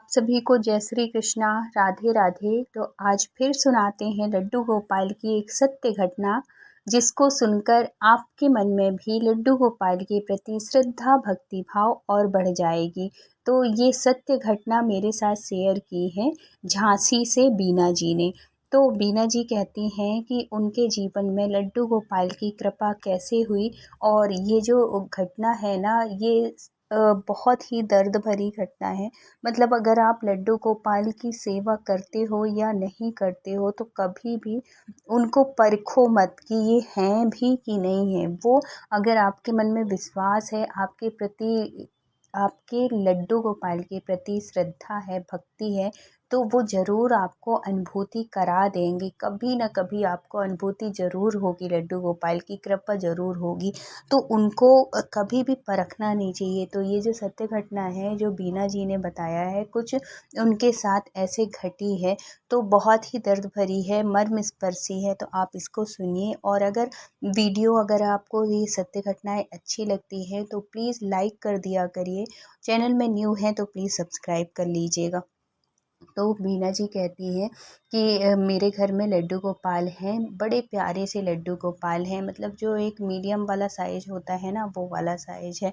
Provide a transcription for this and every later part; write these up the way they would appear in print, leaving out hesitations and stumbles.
सभी को जय श्री कृष्णा, राधे राधे। तो आज फिर सुनाते हैं लड्डू गोपाल की एक सत्य घटना, जिसको सुनकर आपके मन में भी लड्डू गोपाल के प्रति श्रद्धा भक्ति भाव और बढ़ जाएगी। तो ये सत्य घटना मेरे साथ शेयर की है झांसी से बीना जी ने। तो बीना जी कहती हैं कि उनके जीवन में लड्डू गोपाल की कृपा कैसे हुई, और ये जो घटना है ना, ये बहुत ही दर्द भरी घटना है। मतलब अगर आप लड्डू गोपाल की सेवा करते हो या नहीं करते हो, तो कभी भी उनको परखो मत कि ये हैं भी कि नहीं है। वो अगर आपके मन में विश्वास है, आपके प्रति, आपके लड्डू गोपाल के प्रति श्रद्धा है, भक्ति है, तो वो ज़रूर आपको अनुभूति करा देंगे। कभी ना कभी आपको अनुभूति ज़रूर होगी, लड्डू गोपाल की कृपा ज़रूर होगी। तो उनको कभी भी परखना नहीं चाहिए। तो ये जो सत्य घटना है जो बीना जी ने बताया है, कुछ उनके साथ ऐसे घटी है, तो बहुत ही दर्द भरी है, मर्मस्पर्शी है। तो आप इसको सुनिए, और अगर आपको ये सत्य घटनाएं अच्छी लगती है तो प्लीज़ लाइक कर दिया करिए। चैनल में न्यू है तो प्लीज़ सब्सक्राइब कर लीजिएगा। तो बीना जी कहती हैं कि मेरे घर में लड्डू गोपाल हैं, बड़े प्यारे से लड्डू गोपाल हैं, मतलब जो एक मीडियम वाला साइज़ होता है ना, वो वाला साइज़ है।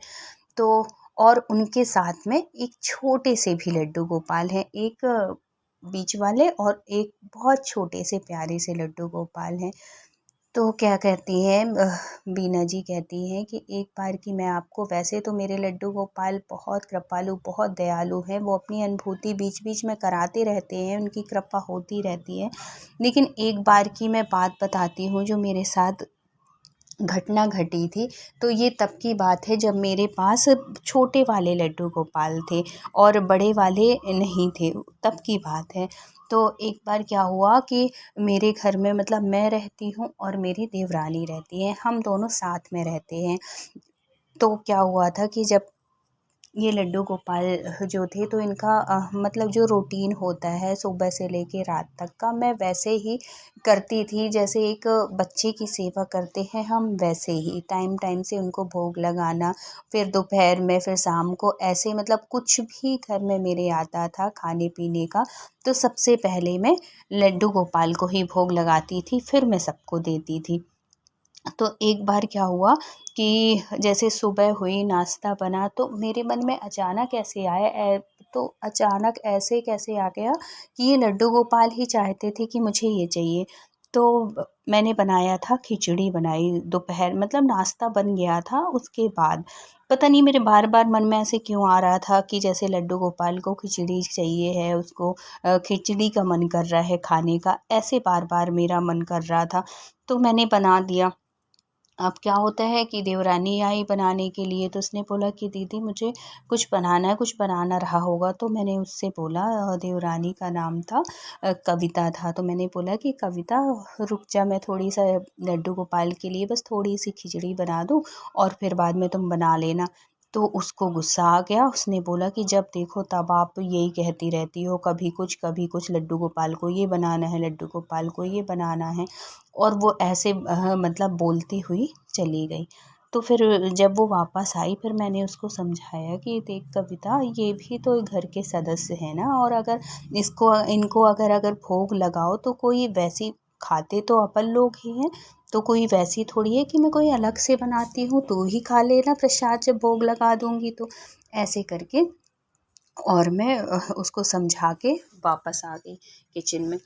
तो और उनके साथ में एक छोटे से भी लड्डू गोपाल हैं, एक बीच वाले और एक बहुत छोटे से प्यारे से लड्डू गोपाल हैं। तो क्या कहती हैं बीना जी कहती हैं कि एक बार की मैं आपको, वैसे तो मेरे लड्डू गोपाल बहुत कृपालु, बहुत दयालु हैं, वो अपनी अनुभूति बीच बीच में कराते रहते हैं, उनकी कृपा होती रहती है। लेकिन एक बार की मैं बात बताती हूँ जो मेरे साथ घटना घटी थी। तो ये तब की बात है जब मेरे पास छोटे वाले लड्डू गोपाल थे और बड़े वाले नहीं थे, तब की बात है। तो एक बार क्या हुआ कि मेरे घर में, मतलब मैं रहती हूँ और मेरी देवरानी रहती है, हम दोनों साथ में रहते हैं। तो क्या हुआ था कि जब ये लड्डू गोपाल जो थे, तो इनका मतलब जो रूटीन होता है सुबह से लेके रात तक का, मैं वैसे ही करती थी जैसे एक बच्चे की सेवा करते हैं हम, वैसे ही टाइम टाइम से उनको भोग लगाना, फिर दोपहर में, फिर शाम को, ऐसे मतलब कुछ भी घर में मेरे आता था खाने पीने का, तो सबसे पहले मैं लड्डू गोपाल को ही भोग लगाती थी, फिर मैं सबको देती थी। तो एक बार क्या हुआ कि जैसे सुबह हुई, नाश्ता बना, तो मेरे मन में अचानक ऐसे आया, तो अचानक ऐसे कैसे आ गया कि ये लड्डू गोपाल ही चाहते थे कि मुझे ये चाहिए। तो मैंने बनाया था, खिचड़ी बनाई दोपहर, मतलब नाश्ता बन गया था, उसके बाद पता नहीं मेरे बार बार मन में ऐसे क्यों आ रहा था कि जैसे लड्डू गोपाल को खिचड़ी चाहिए है, उसको खिचड़ी का मन कर रहा है खाने का, ऐसे बार बार मेरा मन कर रहा था। तो मैंने बना दिया। अब क्या होता है कि देवरानी आई बनाने के लिए, तो उसने बोला कि दीदी मुझे कुछ बनाना है, कुछ बनाना रहा होगा। तो मैंने उससे बोला, देवरानी का नाम था कविता था, तो मैंने बोला कि कविता रुक जा, मैं थोड़ी सा लड्डू गोपाल के लिए बस थोड़ी सी खिचड़ी बना दूँ और फिर बाद में तुम बना लेना। तो उसको गुस्सा आ गया, उसने बोला कि जब देखो तब आप यही कहती रहती हो, कभी कुछ लड्डू गोपाल को ये बनाना है, लड्डू गोपाल को ये बनाना है। और वो ऐसे मतलब बोलती हुई चली गई। तो फिर जब वो वापस आई, फिर मैंने उसको समझाया कि देख कविता, ये भी तो घर के सदस्य हैं ना, और अगर इनको अगर भोग लगाओ तो कोई वैसी, खाते तो अपन लोग ही हैं, तो कोई वैसी थोड़ी है कि मैं कोई अलग से बनाती हूँ, तू ही खा लेना प्रसाद जब भोग लगा दूँगी तो। ऐसे करके और मैं उसको समझा के वापस आ गई किचन में।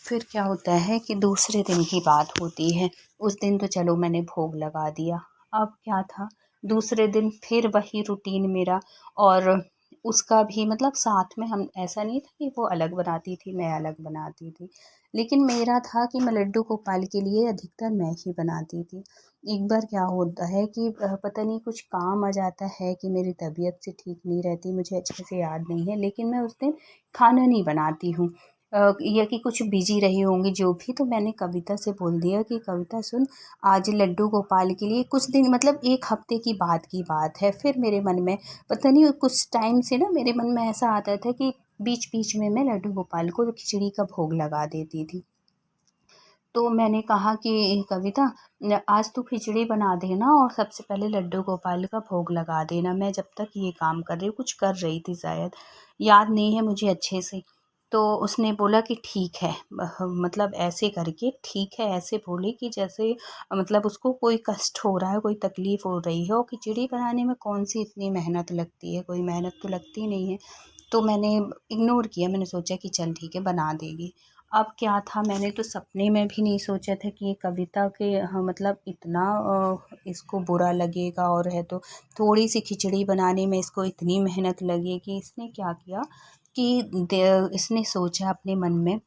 फिर क्या होता है कि दूसरे दिन की बात होती है। उस दिन तो चलो मैंने भोग लगा दिया। अब क्या था, दूसरे दिन फिर वही रूटीन मेरा, और उसका भी मतलब साथ में, हम, ऐसा नहीं था कि वो अलग बनाती थी मैं अलग बनाती थी, लेकिन मेरा था कि मैं लड्डू गोपाल के लिए अधिकतर मैं ही बनाती थी। एक बार क्या होता है कि पता नहीं कुछ काम आ जाता है कि मेरी तबीयत से ठीक नहीं रहती, मुझे अच्छे से याद नहीं है, लेकिन मैं उस दिन खाना नहीं बनाती हूँ, या कि कुछ बिजी रही होंगी जो भी। तो मैंने कविता से बोल दिया कि कविता सुन, आज लड्डू गोपाल के लिए कुछ दिन, मतलब एक हफ्ते की बात है, फिर मेरे मन में पता नहीं कुछ टाइम से ना, मेरे मन में ऐसा आता था कि बीच बीच में मैं लड्डू गोपाल को खिचड़ी का भोग लगा देती थी। तो मैंने कहा कि कविता, आज तू खिचड़ी बना देना और सबसे पहले लड्डू गोपाल का भोग लगा देना। मैं जब तक ये काम कर रही हूँ, कुछ कर रही थी शायद, याद नहीं है मुझे अच्छे से। तो उसने बोला कि ठीक है, मतलब ऐसे करके ठीक है, ऐसे बोले कि जैसे मतलब उसको कोई कष्ट हो रहा है, कोई तकलीफ़ हो रही है। और खिचड़ी बनाने में कौन सी इतनी मेहनत लगती है, कोई मेहनत तो लगती नहीं है। तो मैंने इग्नोर किया, मैंने सोचा कि चल ठीक है, बना देगी। अब क्या था, मैंने तो सपने में भी नहीं सोचा था कि ये कविता के हाँ, मतलब इतना इसको बुरा लगेगा, और है तो थोड़ी सी खिचड़ी बनाने में इसको इतनी मेहनत लगेगी। इसने क्या किया कि इसने सोचा अपने मन में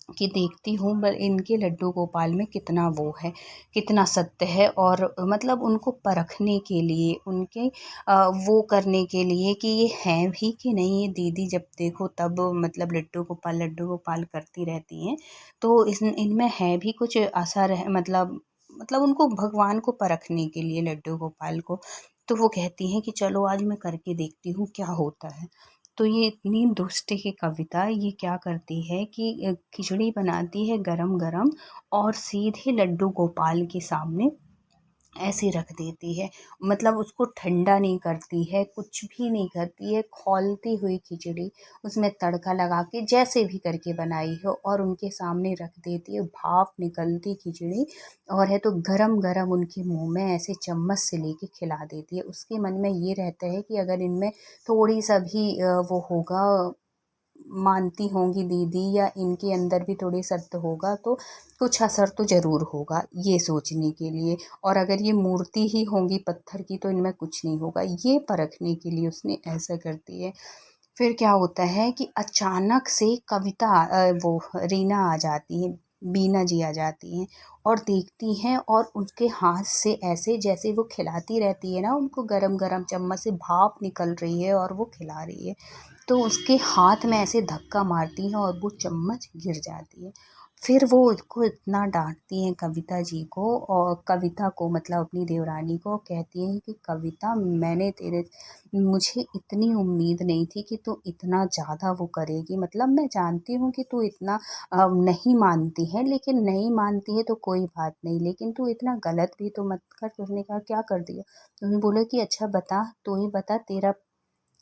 कि देखती हूँ इनके लड्डू गोपाल में कितना वो है, कितना सत्य है। और मतलब उनको परखने के लिए, उनके वो करने के लिए कि ये हैं भी कि नहीं। ये दीदी जब देखो तब मतलब लड्डू गोपाल करती रहती हैं, तो इनमें है भी कुछ असर है, मतलब उनको भगवान को परखने के लिए, लड्डू गोपाल को। तो वो कहती हैं कि चलो आज मैं करके देखती हूँ क्या होता है। तो ये इतनी दुष्ट है कविता, ये क्या करती है कि खिचड़ी बनाती है गरम-गरम, और सीधे लड्डू गोपाल के सामने ऐसे रख देती है। मतलब उसको ठंडा नहीं करती है, कुछ भी नहीं करती है, खौलती हुई खिचड़ी उसमें तड़का लगा के जैसे भी करके बनाई हो और उनके सामने रख देती है। भाप निकलती खिचड़ी, और है तो गरम-गरम उनके मुँह में ऐसे चम्मच से लेके खिला देती है। उसके मन में ये रहता है कि अगर इनमें थोड़ी-सा भी वो होगा, मानती होंगी दीदी, या इनके अंदर भी थोड़ी सत्य होगा, तो कुछ असर तो ज़रूर होगा, ये सोचने के लिए। और अगर ये मूर्ति ही होंगी पत्थर की, तो इनमें कुछ नहीं होगा, ये परखने के लिए उसने ऐसा करती है। फिर क्या होता है कि अचानक से कविता वो रीना आ जाती है, बीना जी आ जाती हैं, और देखती हैं, और उनके हाथ से ऐसे जैसे वो खिलाती रहती है ना उनको, गरम-गरम चम्मच से भाप निकल रही है और वो खिला रही है। तो उसके हाथ में ऐसे धक्का मारती हैं और वो चम्मच गिर जाती है। फिर वो उसको इतना डाँटती हैं कविता जी को, और कविता को मतलब अपनी देवरानी को, कहती हैं कि कविता, मुझे इतनी उम्मीद नहीं थी कि तू इतना ज़्यादा वो करेगी। मतलब मैं जानती हूँ कि तू इतना नहीं मानती है, लेकिन नहीं मानती है तो कोई बात नहीं, लेकिन तू इतना गलत भी तो मत कर। तो उसने कहा क्या कर दिया? तो उन्होंने बोला कि अच्छा बता, तू ही बता, तेरा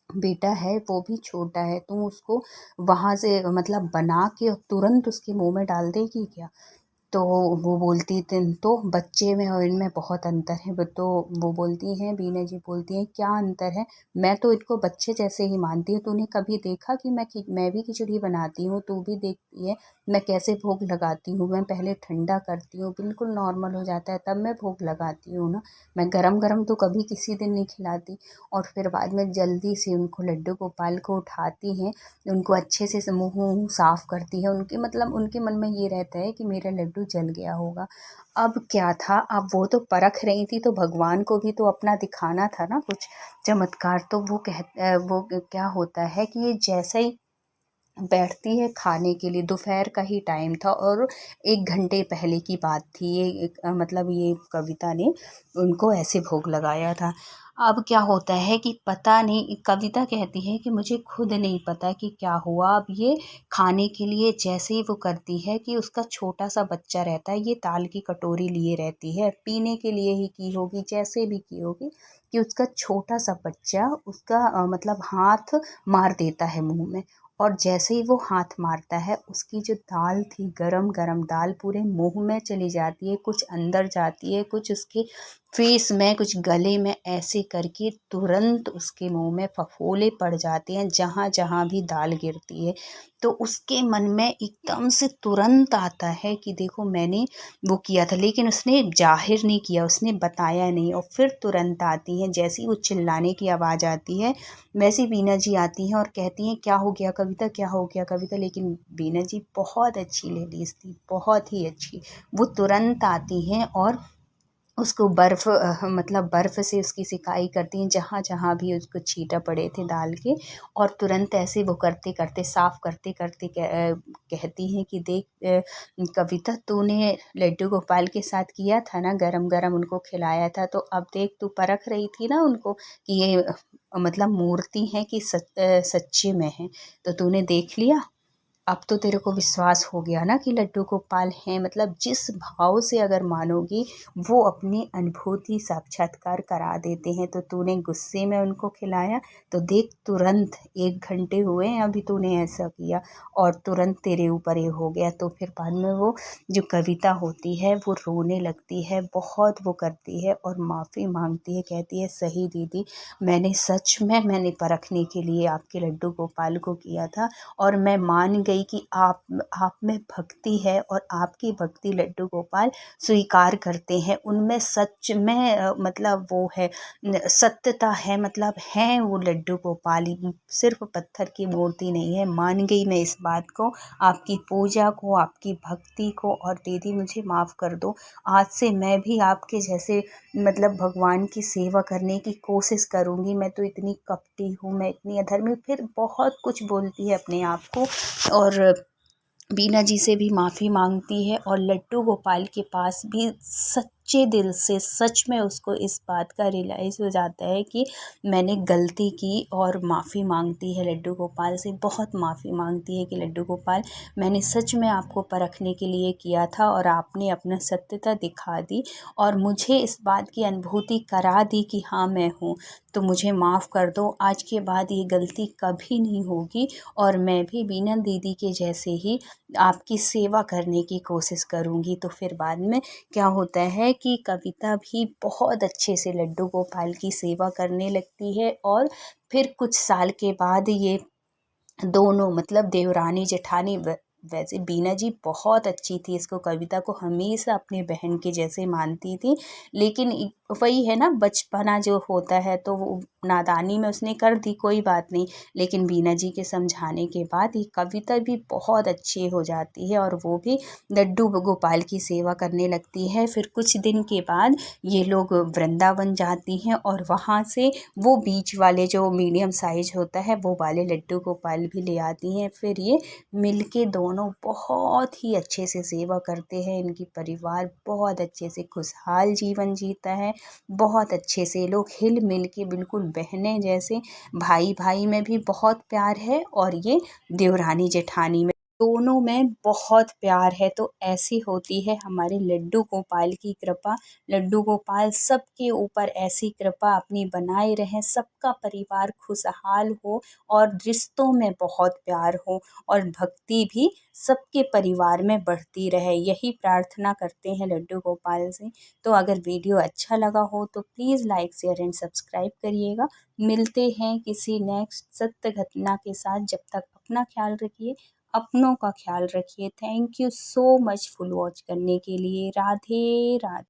बेटा है वो भी छोटा है, तू उसको वहाँ से मतलब बना के तुरंत उसके मुँह में डाल देगी क्या? तो वो बोलती तो बच्चे में और इनमें बहुत अंतर है। तो वो बोलती हैं, बीना जी बोलती हैं, क्या अंतर है? मैं तो इनको बच्चे जैसे ही मानती हूँ। तूने कभी देखा कि मैं भी खिचड़ी बनाती हूँ, तू भी देखती है मैं कैसे भोग लगाती हूँ। मैं पहले ठंडा करती हूँ, बिल्कुल नॉर्मल हो जाता है, तब मैं भोग लगाती हूँ ना। मैं गरम गरम तो कभी किसी दिन नहीं खिलाती। और फिर बाद में जल्दी से उनको, लड्डू गोपाल को उठाती हैं, उनको अच्छे से मुँह वूँह साफ करती है। उनके मतलब उनके मन में ये रहता है कि मेरा लड्डू जल गया होगा। अब क्या था, अब वो तो परख रही थी, तो भगवान को भी तो अपना दिखाना था ना कुछ चमत्कार। तो वो क्या होता है कि ये जैसे ही बैठती है खाने के लिए, दोपहर का ही टाइम था और 1 घंटे पहले की बात थी। मतलब ये कविता ने उनको ऐसे भोग लगाया था। अब क्या होता है कि पता नहीं, कविता कहती है कि मुझे खुद नहीं पता कि क्या हुआ। अब ये खाने के लिए जैसे ही वो करती है कि उसका छोटा-सा बच्चा रहता है, ये ताल की कटोरी लिए रहती है, पीने के लिए ही की होगी, जैसे भी की होगी, कि उसका छोटा-सा बच्चा उसका मतलब हाथ मार देता है मुँह में। और जैसे ही वो हाथ मारता है, उसकी जो दाल थी, गरम-गरम दाल पूरे मुँह में चली जाती है, कुछ अंदर जाती है, कुछ उसके फेस में, कुछ गले में, ऐसे करके तुरंत उसके मुँह में फफोले पड़ जाते हैं जहाँ-जहाँ भी दाल गिरती है। तो उसके मन में एकदम से तुरंत आता है कि देखो मैंने वो किया था, लेकिन उसने ज़ाहिर नहीं किया, उसने बताया नहीं। और फिर तुरंत आती हैं, जैसे ही वो चिल्लाने की आवाज़ आती है, वैसे ही बीना जी आती हैं और कहती हैं, क्या हो गया कविता, क्या हो गया कविता? लेकिन बीना जी बहुत अच्छी लेडीज़ थी, बहुत ही अच्छी। वो तुरंत आती हैं और उसको मतलब बर्फ़ से उसकी सिकाई करती हैं, जहाँ-जहाँ भी उसको छींटा पड़े थे दाल के। और तुरंत ऐसे वो करते-करते, साफ़ करते-करते कहती हैं कि देख कविता, तूने लड्डू गोपाल के साथ किया था ना, गरम-गरम उनको खिलाया था, तो अब देख तू परख रही थी ना उनको कि ये मतलब मूर्ति हैं कि सच्चे में हैं, तो तूने देख लिया। अब तो तेरे को विश्वास हो गया ना कि लड्डू गोपाल हैं। मतलब जिस भाव से अगर मानोगी वो अपनी अनुभूति साक्षात्कार करा देते हैं। तो तूने गुस्से में उनको खिलाया तो देख तुरंत 1 घंटे हुए हैं अभी तूने ऐसा किया और तुरंत तेरे ऊपर ये हो गया। तो फिर बाद में वो जो कविता होती है वो रोने लगती है, बहुत वो करती है और माफ़ी मांगती है, कहती है सही दीदी, मैंने परखने के लिए आपके लड्डू गोपाल को किया था और मैं मान गई कि आप में भक्ति है और आपकी भक्ति लड्डू गोपाल स्वीकार करते हैं। उनमें सच में मतलब वो है सत्यता है, मतलब हैं वो लड्डू गोपाल, सिर्फ पत्थर की मूर्ति नहीं है। मान गई मैं इस बात को, आपकी पूजा को, आपकी भक्ति को। और दीदी मुझे माफ़ कर दो, आज से मैं भी आपके जैसे मतलब भगवान की सेवा करने की कोशिश करूँगी। मैं तो इतनी कपटी हूँ, मैं इतनी अधर्मी, फिर बहुत कुछ बोलती है अपने आप को और बीना जी से भी माफ़ी मांगती है और लड्डू गोपाल के पास भी सच्चे दिल से सच में उसको इस बात का रियलाइज़ हो जाता है कि मैंने गलती की और माफ़ी मांगती है लड्डू गोपाल से, बहुत माफ़ी मांगती है कि लड्डू गोपाल मैंने सच में आपको परखने के लिए किया था और आपने अपना सत्यता दिखा दी और मुझे इस बात की अनुभूति करा दी कि हाँ मैं हूँ, तो मुझे माफ़ कर दो। आज के बाद ये गलती कभी नहीं होगी और मैं भी बीना दीदी के जैसे ही आपकी सेवा करने की कोशिश करूँगी। तो फिर बाद में क्या होता है कि कविता भी बहुत अच्छे से लड्डू गोपाल की सेवा करने लगती है और फिर कुछ साल के बाद ये दोनों मतलब देवरानी जेठानी वैसे बीना जी बहुत अच्छी थी, इसको कविता को हमेशा अपने बहन के जैसे मानती थी। लेकिन वही है ना, बचपना जो होता है तो वो नादानी में उसने कर दी, कोई बात नहीं। लेकिन बीना जी के समझाने के बाद ये कविता भी बहुत अच्छी हो जाती है और वो भी लड्डू गोपाल की सेवा करने लगती है। फिर कुछ दिन के बाद ये लोग वृंदावन जाती हैं और वहाँ से वो बीच वाले जो मीडियम साइज होता है वो वाले लड्डू गोपाल भी ले आती हैं। फिर ये मिलके दोनों बहुत ही अच्छे से सेवा करते हैं। इनकी परिवार बहुत अच्छे से खुशहाल जीवन जीता है, बहुत अच्छे से लोग हिल मिल के बिल्कुल बहनें जैसे, भाई भाई में भी बहुत प्यार है और ये देवरानी जेठानी में दोनों में बहुत प्यार है। तो ऐसी होती है हमारे लड्डू गोपाल की कृपा। लड्डू गोपाल सबके ऊपर ऐसी कृपा अपनी बनाए रहें, सबका परिवार खुशहाल हो और रिश्तों में बहुत प्यार हो और भक्ति भी सबके परिवार में बढ़ती रहे, यही प्रार्थना करते हैं लड्डू गोपाल से। तो अगर वीडियो अच्छा लगा हो तो please like share and subscribe करिएगा। मिलते हैं किसी नेक्स्ट सत्य घटना के साथ, जब तक अपना ख्याल रखिए, अपनों का ख्याल रखिए। Thank you so much full watch करने के लिए। राधे राधे।